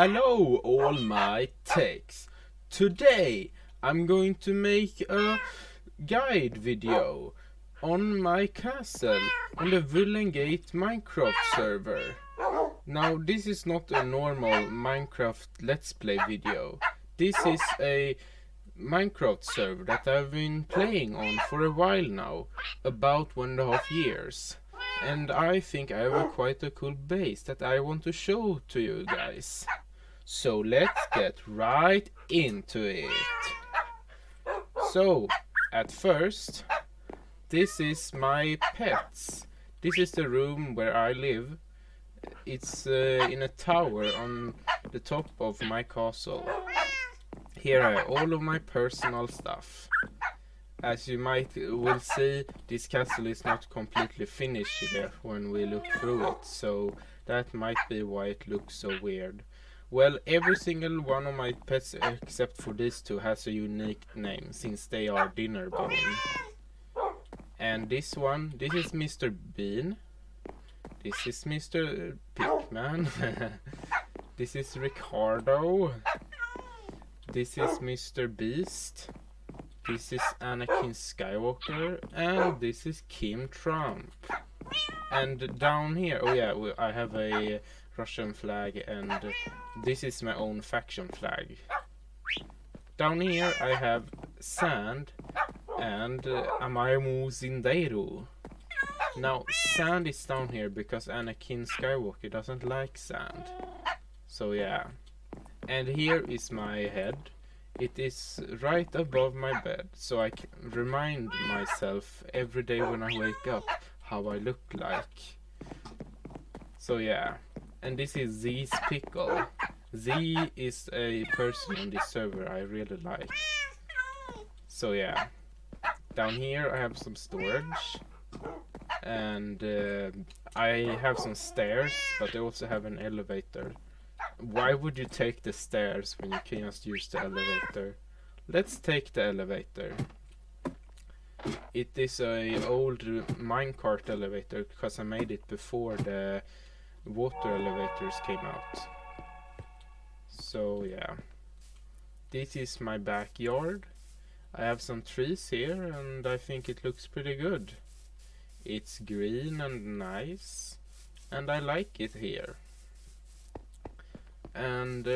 Hello all my techs. Today I'm going to make a guide video on my castle on the vullengate Minecraft server. Now this is not a normal Minecraft Let's Play video. This is a Minecraft server that I've been playing on for a while now, about 1.5 years. And I think I have quite a cool base that I want to show to you guys. So let's get right into it. So, at first, this is my pets. This is the room where I live. It's in a tower on the top of my castle. Here I have all of my personal stuff. As you will see, this castle is not completely finished yet when we look through it, so that might be why it looks so weird. Well, every single one of my pets except for these two has a unique name, since they are dinner bone. And this one, this is Mr. Bean. This is Mr. Pigman. This is Ricardo. This is Mr. Beast. This is Anakin Skywalker. And this is Kim Trump. And down here, oh yeah, I have a Russian flag, and this is my own faction flag. Down here I have Sand and Amaimo Zindeiro. Now Sand is down here because Anakin Skywalker doesn't like sand. So yeah. And here is my head. It is right above my bed, so I can remind myself every day when I wake up how I look like. So yeah. And this is Z's Pickle. Z is a person on this server I really like. So yeah. Down here I have some storage. And I have some stairs, but I also have an elevator. Why would you take the stairs when you can just use the elevator? Let's take the elevator. It is a old minecart elevator because I made it before the water elevators came out. So yeah, this is my backyard. I have some trees here and I think it looks pretty good. It's green and nice and I like it here. And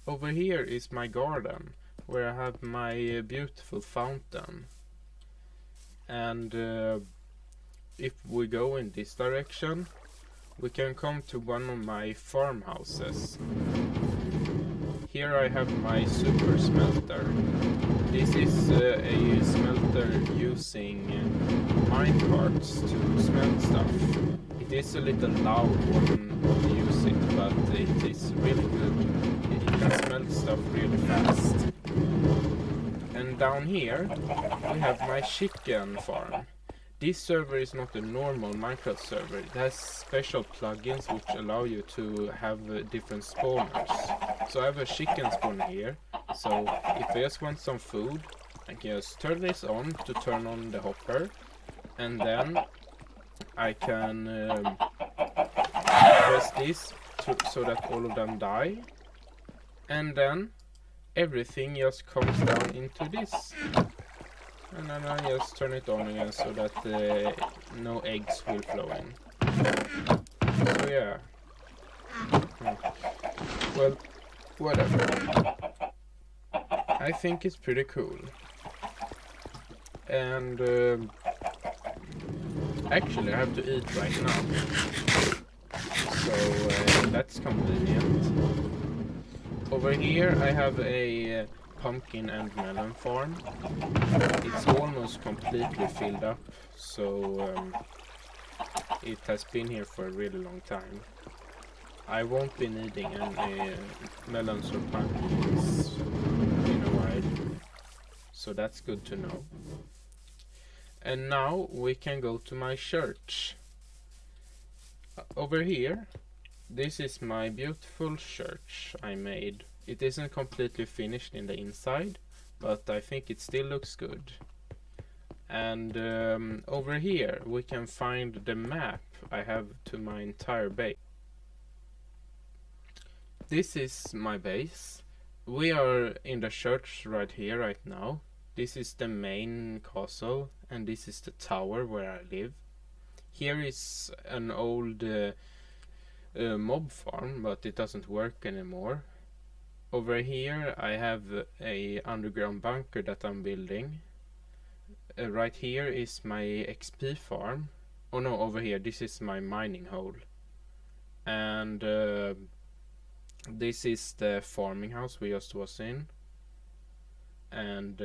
over here is my garden where I have my beautiful fountain. And if we go in this direction, we can come to one of my farmhouses. Here I have my super smelter. This is a smelter using minecarts to smelt stuff. It is a little loud when you use it, but it is really good. It can smelt stuff really fast. And down here we have my chicken farm. This server is not a normal Minecraft server. It has special plugins which allow you to have different spawners. So I have a chicken spawner here. So if I just want some food, I can just turn this on to turn on the hopper. And then I can press this so that all of them die. And then everything just comes down into this. And then I just turn it on again so that no eggs will flow in. So yeah. Well, whatever. I think it's pretty cool. And actually I have to eat right now. So that's convenient. Over here I have a pumpkin and melon farm. It's almost completely filled up, so it has been here for a really long time. I won't be needing any melons or pumpkins in a while, so that's good to know. And now we can go to my church. Over here, this is my beautiful church I made. It isn't completely finished in the inside, but I think it still looks good. And over here we can find the map I have to my entire base. This is my base. We are in the church right here, right now. This is the main castle, and this is the tower where I live. Here is an old mob farm, but it doesn't work anymore. Over here I have a underground bunker that I'm building. Right here is my XP farm. Oh no, over here, this is my mining hole. And this is the farming house we just was in. And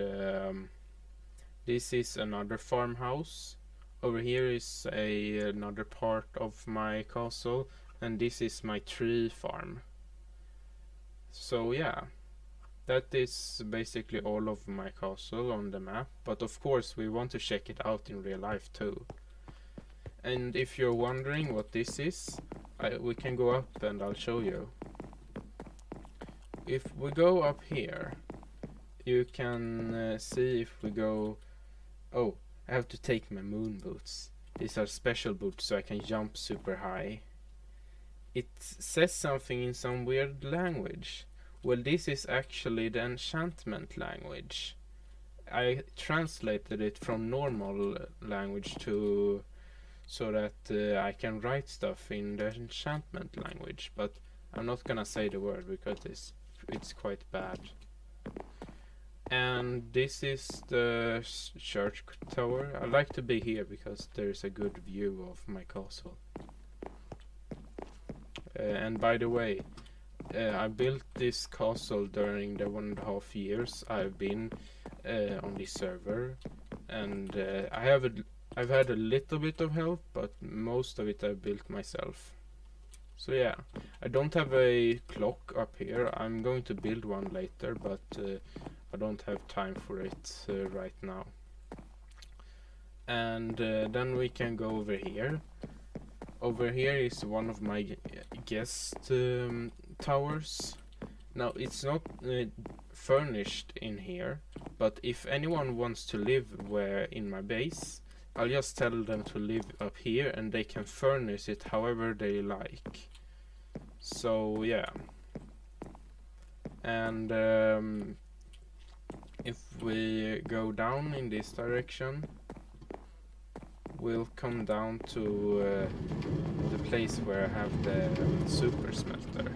this is another farmhouse. Over here is another part of my castle, and this is my tree farm. So yeah, that is basically all of my castle on the map, but of course we want to check it out in real life too. And if you're wondering what this is, we can go up and I'll show you. If we go up here, you can see if we go... Oh, I have to take my moon boots. These are special boots so I can jump super high. It says something in some weird language. Well, this is actually the enchantment language. I translated it from normal language to so that I can write stuff in the enchantment language, but I'm not gonna say the word because it's quite bad. And this is the church tower. I like to be here because there's a good view of my castle. And by the way, I built this castle during the 1.5 years I've been on this server, and I've had a little bit of help, but most of it I built myself. So yeah, I don't have a clock up here. I'm going to build one later, but I don't have time for it right now. And then we can go over here. Over here is one of my guest towers. Now it's not furnished in here, but if anyone wants to live in my base, I'll just tell them to live up here and they can furnish it however they like. So yeah. And if we go down in this direction, we'll come down to the place where I have the super smelter.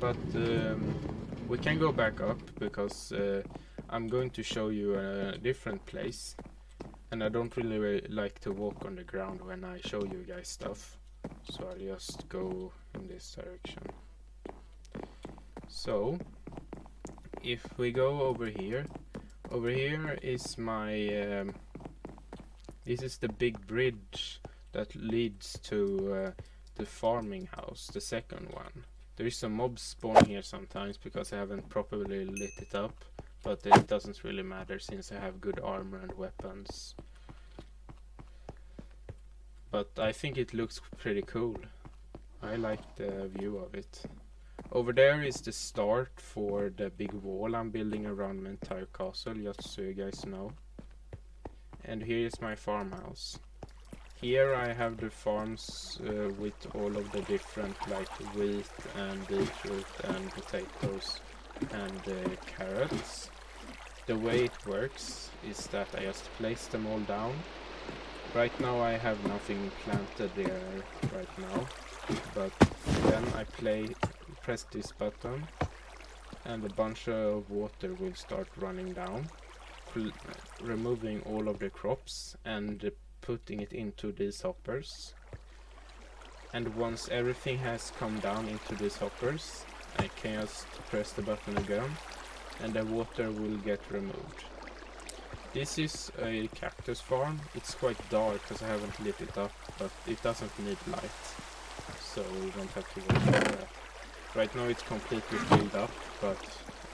But we can go back up because I'm going to show you a different place, and I don't really like to walk on the ground when I show you guys stuff, so I'll just go in this direction. So if we go over here is my this is the big bridge that leads to the farming house, the second one. There is some mobs spawn here sometimes because I haven't properly lit it up, but it doesn't really matter since I have good armor and weapons. But I think it looks pretty cool. I like the view of it. Over there is the start for the big wall I'm building around my entire castle, just so you guys know. And here is my farmhouse. Here I have the farms with all of the different, like wheat and beetroot and potatoes and carrots. The way it works is that I just place them all down. Right now I have nothing planted there right now, but then I press this button and a bunch of water will start running down, removing all of the crops and putting it into these hoppers. And once everything has come down into these hoppers, I can just press the button again and the water will get removed. This is a cactus farm. It's quite dark because I haven't lit it up, but it doesn't need light, so we don't have to worry about that. Right now it's completely filled up, but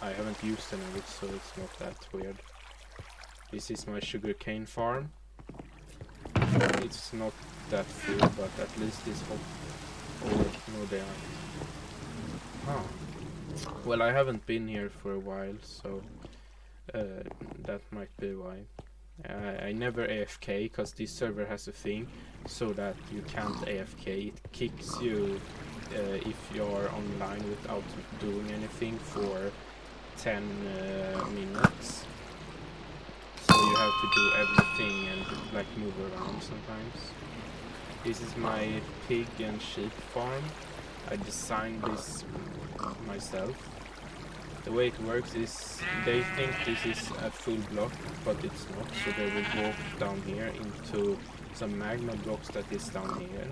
I haven't used any of it, so it's not that weird. This is my sugarcane farm. It's not that full, but at least it's hot. Oh, no they aren't. Huh. Well, I haven't been here for a while, so that might be why. I never AFK, because this server has a thing so that you can't AFK. It kicks you if you're online without doing anything for 10 minutes. So you have to do everything and like move around sometimes. This is my pig and sheep farm. I designed this myself. The way it works is they think this is a full block, but it's not. So they will walk down here into some magma blocks that is down here.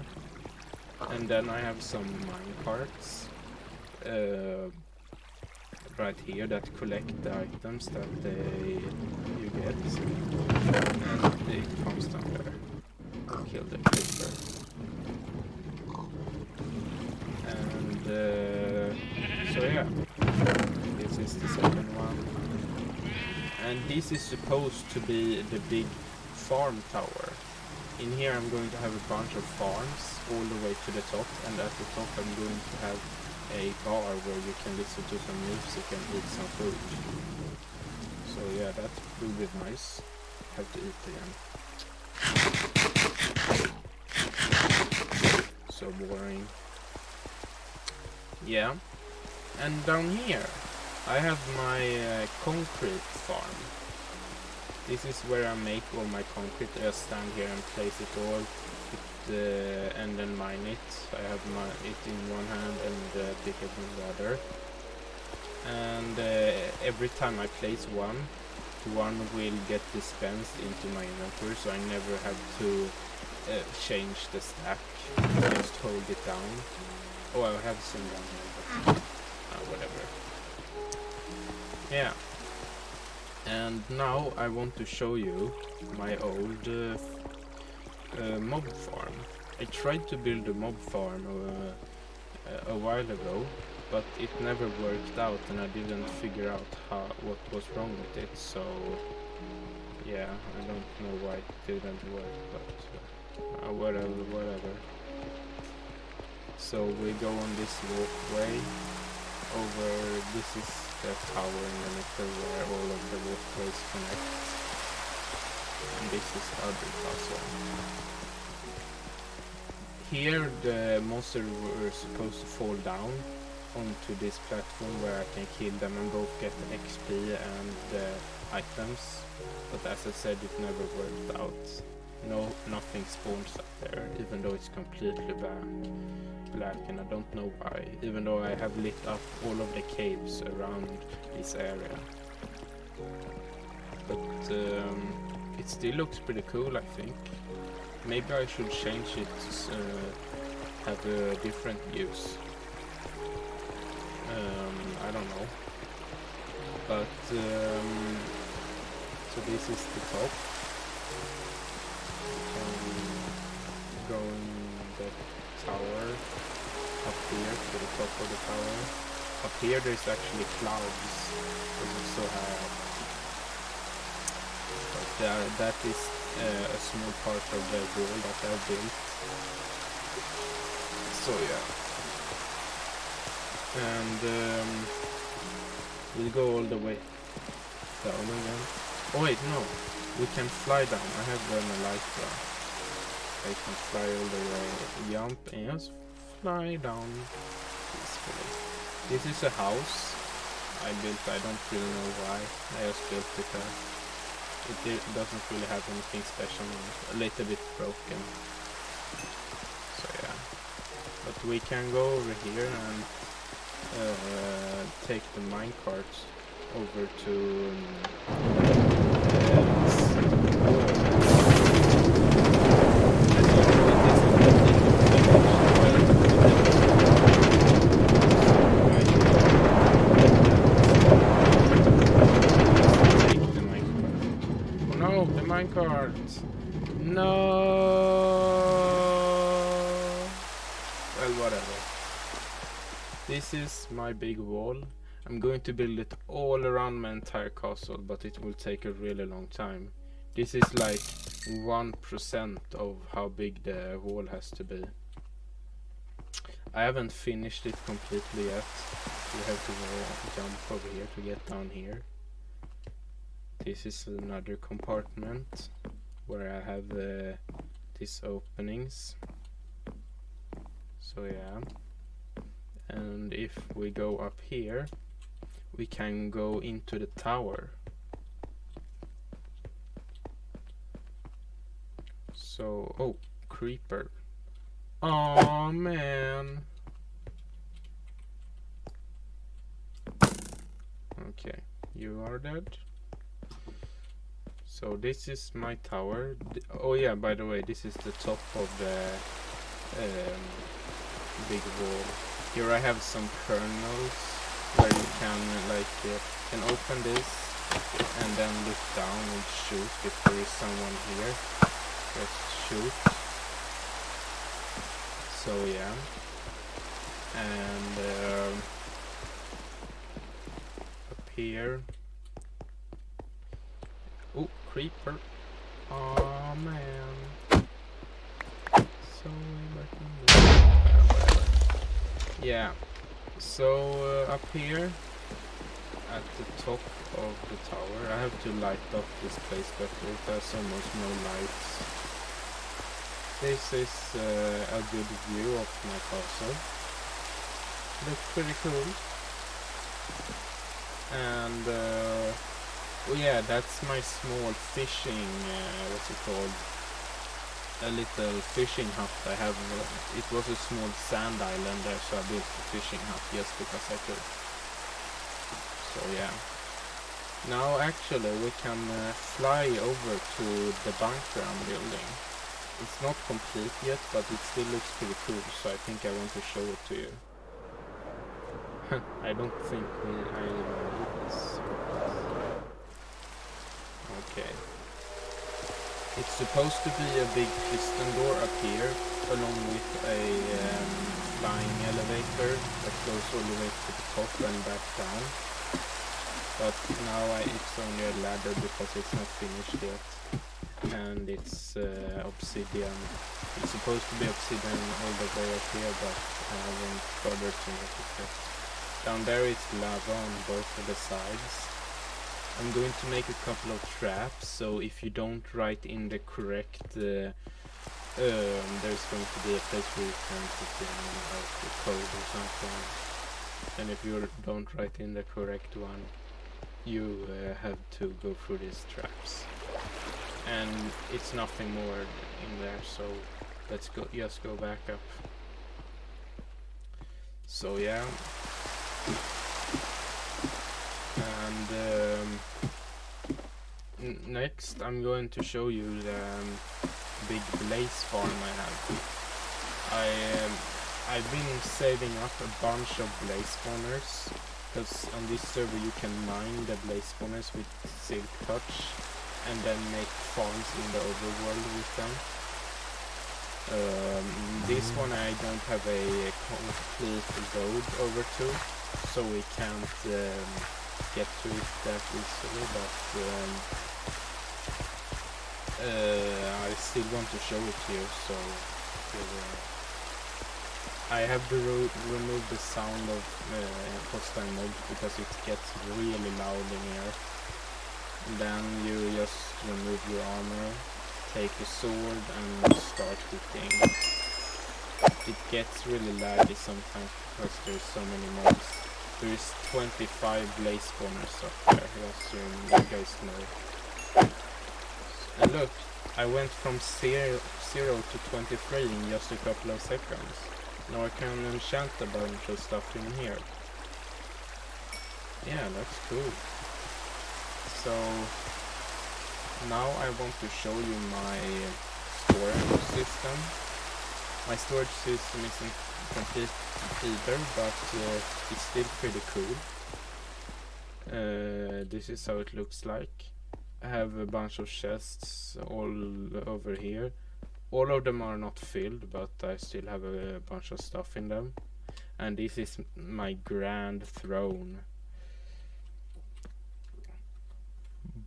And then I have some mine carts right here that collect the items that you get. And it comes down there. I'll kill the creeper. And so yeah, this is the second one. And this is supposed to be the big farm tower. In here I'm going to have a bunch of farms all the way to the top, and at the top I'm going to have a bar where you can listen to some music and eat some food. So yeah, that will be nice. Have to eat again. So boring. Yeah. And down here I have my concrete farm. This is where I make all my concrete. I stand here and place it all, and then mine it. I have it in one hand and pick it in the other. And every time I place one will get dispensed into my inventory, so I never have to change the stack. Just hold it down. Oh, I have some down here, but whatever. Yeah. And now I want to show you my old mob farm. I tried to build a mob farm a while ago, but it never worked out, and I didn't figure out what was wrong with it. So yeah, I don't know why it didn't work, but whatever. So we go on this walkway over. This is the tower in the middle where all of the walkways connect, and this is the other castle. Here the monster were supposed to fall down onto this platform where I can kill them and both get the XP and the items, but as I said, it never worked out. Nothing spawns up there, even though it's completely black, and I don't know why, even though I have lit up all of the caves around this area. But it still looks pretty cool, I think. Maybe I should change it to have a different use. I don't know. But so this is the top. Go in the tower up here to the top of the tower. Up here there's actually clouds because it's so high up. But that is a small part of the wall that I built. So yeah. And we'll go all the way down again. Oh wait, no. We can fly down. I have an elytra. I can fly all the way, jump and just fly down peacefully. This is a house I built. I don't really know why. I just built it. It doesn't really have anything special. A little bit broken. So yeah. But we can go over here and take the minecart over to minecart. No. Well, whatever. This is my big wall. I'm going to build it all around my entire castle, but it will take a really long time. This is like 1% of how big the wall has to be. I haven't finished it completely yet. You have to jump over here to get down here. This is another compartment where I have these openings. So yeah. And if we go up here, we can go into the tower. So, oh, creeper. Oh man. Okay, you are dead. So this is my tower. Oh yeah, by the way, this is the top of the big wall. Here I have some kernels where you can can open this and then look down and shoot if there is someone here. Just shoot. So yeah, and up here. Oh, creeper. Oh man. So whatever. Yeah. So up here at the top of the tower, I have to light up this place better. It has almost no lights. This is a good view of my castle. Looks pretty cool. And well, yeah, that's my small fishing. What's it called? A little fishing hut I have. It was a small sand island there, so I built a fishing hut just because I could. So yeah. Now actually we can fly over to the bunker I'm building. It's not complete yet, but it still looks pretty cool, so I think I want to show it to you. I don't think I need this. Okay. It's supposed to be a big piston door up here, along with a flying elevator that goes all the way to the top and back down. But now it's only a ladder because it's not finished yet. And it's obsidian. It's supposed to be obsidian all the way up here, but I haven't bothered to make it yet. Down there is lava on both of the sides. I'm going to make a couple of traps, so if you don't write in the correct, there's going to be a place where you can put in the code or something. And if you don't write in the correct one, you have to go through these traps. And it's nothing more in there, so let's go. Just go back up. So yeah. And next I'm going to show you the big blaze farm I have. I've been saving up a bunch of blaze spawners, because on this server you can mine the blaze spawners with silk touch and then make farms in the overworld with them. This one I don't have a complete road over to, so we can't get to it that easily, but I still want to show it to you, so I have to remove the sound of hostile mobs because it gets really loud in here. And then you just remove your armor, take a sword and start hitting. It gets really laggy sometimes because there's so many mobs. There is 25 blaze spawners up there, just so you guys know. And look, I went from 0 to 23 in just a couple of seconds. Now I can enchant a bunch of stuff in here. Yeah, that's cool. So now I want to show you my storage system. My storage system isn't complete either, but it's still pretty cool. This is how it looks like. I have a bunch of chests all over here. All of them are not filled, but I still have a bunch of stuff in them. And this is my grand throne.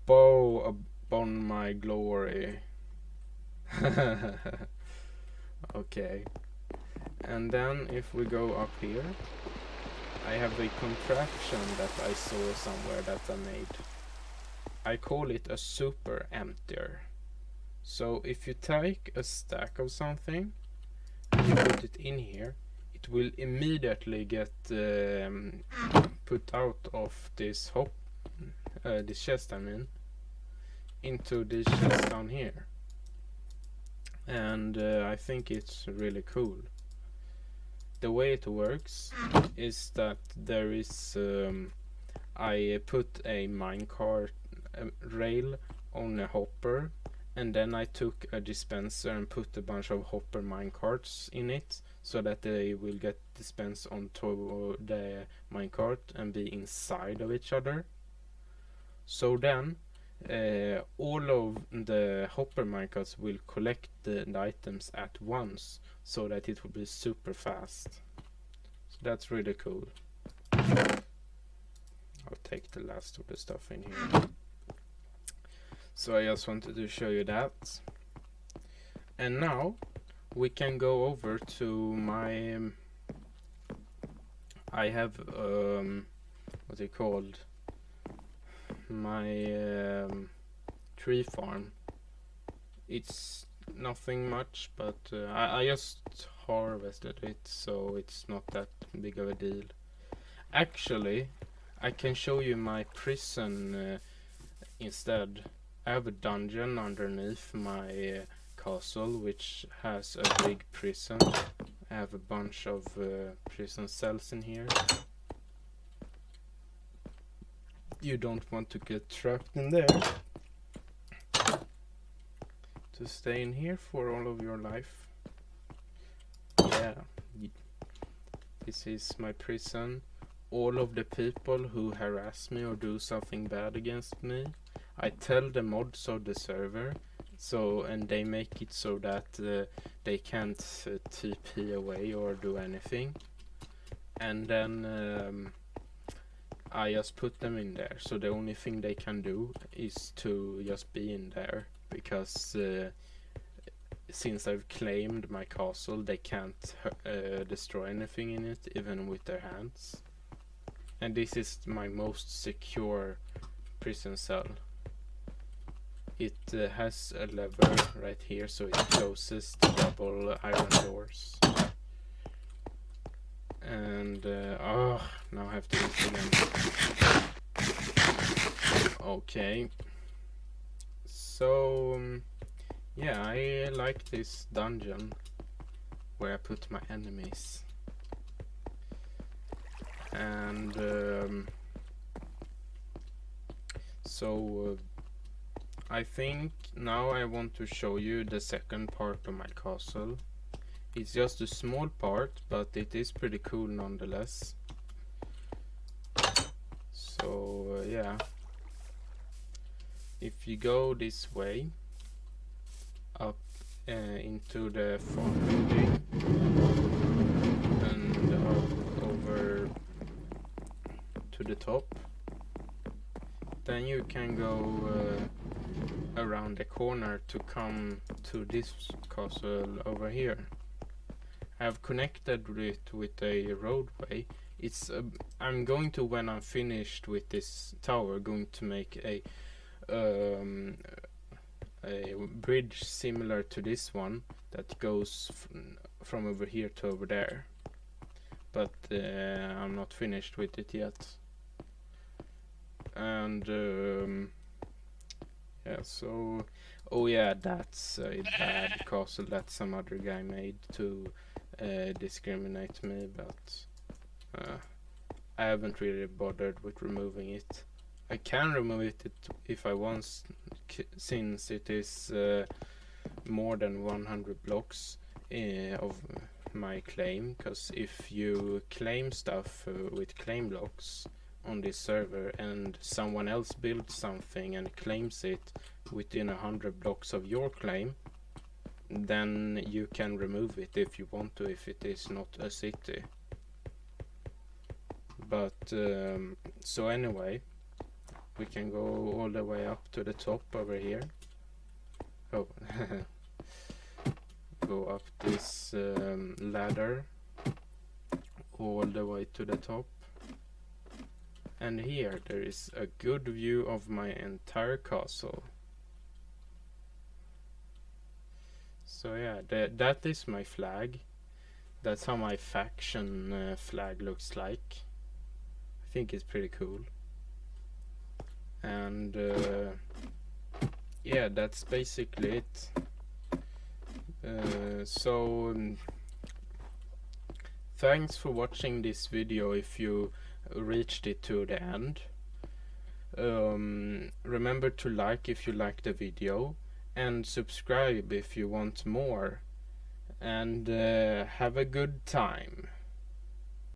Bow upon my glory. Okay. And then if we go up here, I have a contraption that I saw somewhere that I made. I call it a super emptier. So if you take a stack of something and you put it in here, it will immediately get put out of this this chest, I mean, into this chest down here. And I think it's really cool. The way it works is that there is I put a minecart rail on a hopper, and then I took a dispenser and put a bunch of hopper minecarts in it, so that they will get dispensed onto the minecart and be inside of each other. So then all of the hopper minecarts will collect the items at once, so that it will be super fast. So that's really cool. I'll take the last of the stuff in here. So I just wanted to show you that. And now we can go over to my I have what's it called, my tree farm. It's nothing much, but I just harvested it, so it's not that big of a deal. Actually, I can show you my prison instead. I have a dungeon underneath my castle, which has a big prison. I have a bunch of prison cells in here. You don't want to get trapped in there. To stay in here for all of your life. Yeah, this is my prison. All of the people who harass me or do something bad against me, I tell the mods of the server, and they make it so that they can't TP away or do anything. And then I just put them in there, so the only thing they can do is to just be in there, because since I've claimed my castle, they can't destroy anything in it, even with their hands. And this is my most secure prison cell. It has a lever right here, so it closes the double iron doors. And now I have to do it again. Okay. So yeah, I like this dungeon where I put my enemies. And I think now I want to show you the second part of my castle. It's just a small part, but it is pretty cool nonetheless. So yeah, if you go this way up into the farm building and up over to the top, then you can go around the corner to come to this castle over here. I have connected it with a roadway. It's I'm going to, when I'm finished with this tower, going to make a bridge similar to this one that goes from over here to over there. But I'm not finished with it yet. And yeah, so oh yeah, that's a bad castle that some other guy made to discriminate me, but I haven't really bothered with removing it. I can remove it if I want, since it is more than 100 blocks of my claim, because if you claim stuff with claim blocks on this server and someone else builds something and claims it within 100 blocks of your claim, then you can remove it if you want to, if it is not a city. But so anyway, we can go all the way up to the top over here. Oh, go up this ladder all the way to the top. And here there is a good view of my entire castle. So yeah, that is my flag. That's how my faction flag looks like. I think it's pretty cool. And yeah, that's basically it. Thanks for watching this video if you reached it to the end. Remember to like if you like the video, and subscribe if you want more. And have a good time.